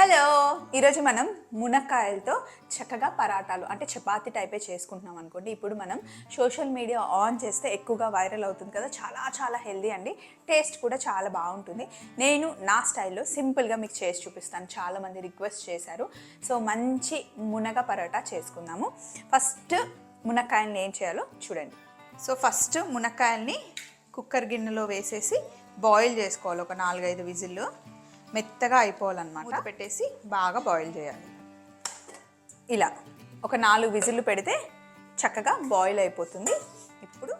Hello, ఈరోజు మనం మునక్కాయలతో చక్కగా పరాటాలు అంటే చపాతీ టైపే చేసుకుంటున్నాం అనుకోండి. ఇప్పుడు మనం సోషల్ మీడియా ఆన్ చేస్తే ఎక్కువగా వైరల్ అవుతుంది కదా, చాలా చాలా హెల్దీ అండి. టేస్ట్ కూడా చాలా బాగుంటుంది. నేను నా స్టైల్లో సింపుల్గా మీకు చేసి చూపిస్తాను. చాలామంది రిక్వెస్ట్ చేశారు. సో మంచి మునగ పరోటా చేసుకుందాము. ఫస్ట్ మునక్కాయలని ఏం చేయాలో చూడండి. సో ఫస్ట్ మునక్కాయల్ని కుక్కర్ గిన్నెలో వేసేసి బాయిల్ చేసుకోవాలి. ఒక 4-5 విజిల్లు మెత్తగా అయిపోవాలన్నమాట. మూత పెట్టేసి బాగా బాయిల్ చేయాలి. ఇలా ఒక 4 విజిల్లు పెడితే చక్కగా బాయిల్ అయిపోతుంది. ఇప్పుడు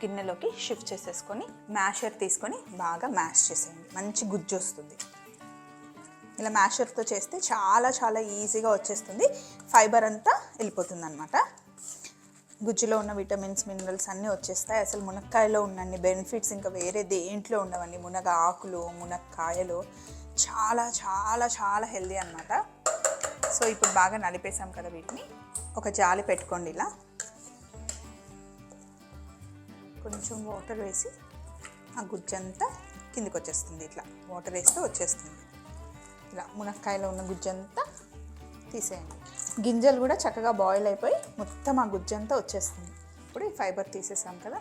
గిన్నెలోకి షిఫ్ట్ చేసేసుకొని మ్యాషర్ తీసుకొని బాగా మ్యాష్ చేసేయండి. మంచి గుజ్జు వస్తుంది. ఇలా మ్యాషర్తో చేస్తే చాలా చాలా ఈజీగా వచ్చేస్తుంది. ఫైబర్ అంతా వెళ్ళిపోతుంది అన్నమాట. గుజ్జులో ఉన్న విటమిన్స్, మినరల్స్ అన్నీ వచ్చేస్తాయి. అసలు మునక్కాయలో ఉన్నన్ని బెనిఫిట్స్ ఇంకా వేరే దేంట్లో ఉండవండి. మునగ ఆకులు, మునక్కాయలు చాలా చాలా చాలా హెల్దీ అన్నమాట. సో ఇప్పుడు బాగా నలిపేసాం కదా, వీటిని ఒక జాలి పెట్టుకోండి. ఇలా కొంచెం వాటర్ వేసి ఆ గుజ్జంతా కిందికి వచ్చేస్తుంది. ఇట్లా వాటర్ వేస్తే వచ్చేస్తుంది. ఇలా మునక్కాయలో ఉన్న గుజ్జంతా తీసేయండి. గింజలు కూడా చక్కగా బాయిల్ అయిపోయి మొత్తం ఆ గుజ్జంతా వచ్చేస్తుంది. ఇప్పుడు ఈ ఫైబర్ తీసేసాం కదా.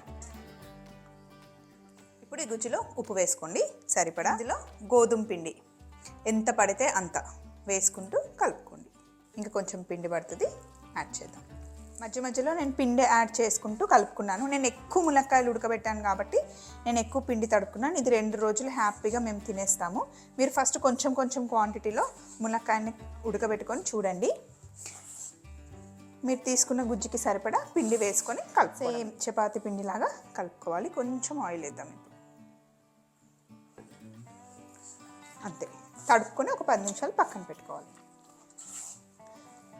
ఇప్పుడు ఈ గుజ్జులో ఉప్పు వేసుకోండి సరిపడా. ఇందులో గోధుమ పిండి ఎంత పడితే అంత వేసుకుంటూ కలుపుకోండి. ఇంకా కొంచెం పిండి పడుతుంది, యాడ్ చేద్దాం. మధ్య మధ్యలో నేను పిండి యాడ్ చేసుకుంటూ కలుపుకున్నాను. నేను ఎక్కువ మునక్కాయలు ఉడకబెట్టాను కాబట్టి నేను ఎక్కువ పిండి తడుపుకున్నాను. ఇది 2 రోజులు హ్యాపీగా మేము తినేస్తాము. మీరు ఫస్ట్ కొంచెం కొంచెం క్వాంటిటీలో మునక్కాయని ఉడకబెట్టుకొని చూడండి. మీరు తీసుకున్న గుజ్జుకి సరిపడా పిండి వేసుకొని సేమ్ చపాతీ పిండిలాగా కలుపుకోవాలి. కొంచెం ఆయిల్ వేద్దాం ఇప్పుడు. అంతే, తడుపుకొని ఒక 10 నిమిషాలు పక్కన పెట్టుకోవాలి.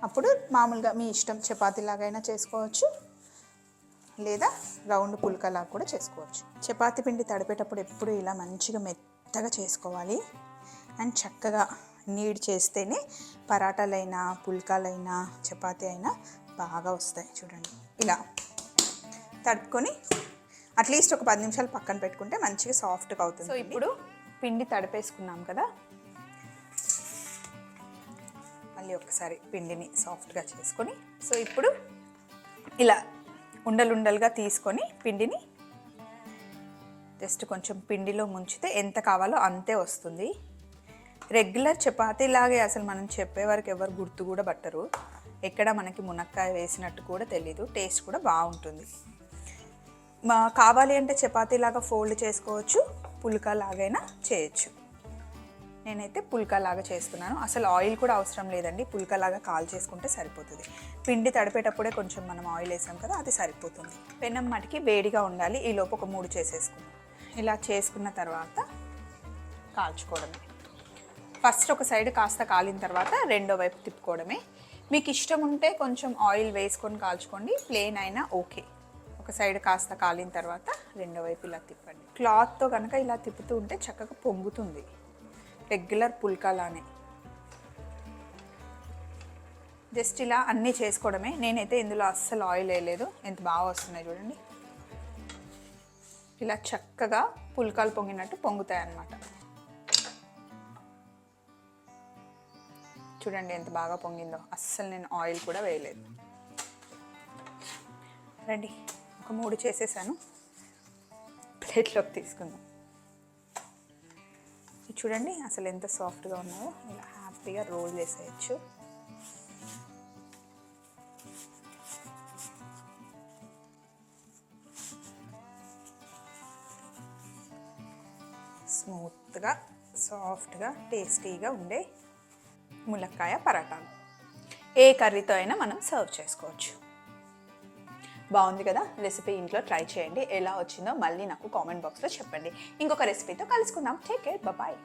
అప్పుడు మామూలుగా మీ ఇష్టం, చపాతీలాగైనా చేసుకోవచ్చు లేదా రౌండ్ పుల్కలాగా కూడా చేసుకోవచ్చు. చపాతీ పిండి తడిపేటప్పుడు ఎప్పుడు ఇలా మంచిగా మెత్తగా చేసుకోవాలి. అండ్ చక్కగా నీడ్ చేస్తేనే పరాటాలైనా పుల్కాలైనా చపాతీ అయినా బాగా వస్తాయి. చూడండి, ఇలా తడుపుకొని అట్లీస్ట్ ఒక 10 నిమిషాలు పక్కన పెట్టుకుంటే మంచిగా సాఫ్ట్గా అవుతుంది. సో ఇప్పుడు పిండి తడిపేసుకున్నాం కదా, మళ్ళీ ఒకసారి పిండిని సాఫ్ట్గా చేసుకొని, సో ఇప్పుడు ఇలా ఉండలుండలుగా తీసుకొని పిండిని జస్ట్ కొంచెం పిండిలో ముంచితే ఎంత కావాలో అంతే వస్తుంది. రెగ్యులర్ చపాతీలాగే అసలు మనం చెప్పే వరకు ఎవరు గుర్తు కూడా పట్టరు. ఎక్కడ మనకి మునక్కాయ వేసినట్టు కూడా తెలీదు. టేస్ట్ కూడా బాగుంటుంది. కావాలి అంటే చపాతీలాగా ఫోల్డ్ చేసుకోవచ్చు, పుల్కా లాగైనా చేయొచ్చు. నేనైతే పుల్కా లాగా చేస్తున్నాను. అసలు ఆయిల్ కూడా అవసరం లేదండి. పుల్కా లాగా కాల్ చేసుకుంటే సరిపోతుంది. పిండి తడిపేటప్పుడే కొంచెం మనం ఆయిల్ వేసాం కదా, అది సరిపోతుంది. పెనం మటుకి వేడిగా ఉండాలి. ఈ లోపు ఒక 3 చేసేసుకున్నాం. ఇలా చేసుకున్న తర్వాత కాల్చుకోవడమే. ఫస్ట్ ఒక సైడ్ కాస్త కాలిన తర్వాత రెండో వైపు తిప్పుకోవడమే. మీకు ఇష్టం ఉంటే కొంచెం ఆయిల్ వేసుకొని కాల్చుకోండి, ప్లెయిన్ అయినా ఓకే. ఒక సైడ్ కాస్త కాలిన తర్వాత రెండో వైపు ఇలా తిప్పండి. క్లాత్తో కనుక ఇలా తిప్పుతూ ఉంటే చక్కగా పొంగుతుంది, రెగ్యులర్ పుల్కాలానే. జస్ట్ ఇలా అన్నీ చేసుకోవడమే. నేనైతే ఇందులో అస్సలు ఆయిల్ వేయలేదు. ఎంత బాగా వస్తున్నాయి చూడండి. ఇలా చక్కగా పుల్కాలు పొంగినట్టు పొంగుతాయి అన్నమాట. చూడండి ఎంత బాగా పొంగిందో. అస్సలు నేను ఆయిల్ కూడా వేయలేదు. రండి, ఒక 3 చేసేసాను. ప్లేట్లోకి తీసుకుందాం. చూడండి అసలు ఎంత సాఫ్ట్గా ఉన్నాయో. ఇలా హ్యాపీగా రోల్ చేసేయచ్చు. స్మూత్గా, సాఫ్ట్గా, టేస్టీగా ఉండే ములక్కాయ పరాటాలు ఏ కర్రీతో అయినా మనం సర్వ్ చేసుకోవచ్చు. బాగుంది కదా. రెసిపీ ఇంట్లో ట్రై చేయండి. ఎలా వచ్చిందో మళ్ళీ నాకు కామెంట్ బాక్స్లో చెప్పండి. ఇంకొక రెసిపీతో కలుసుకుందాం. Take care, bye.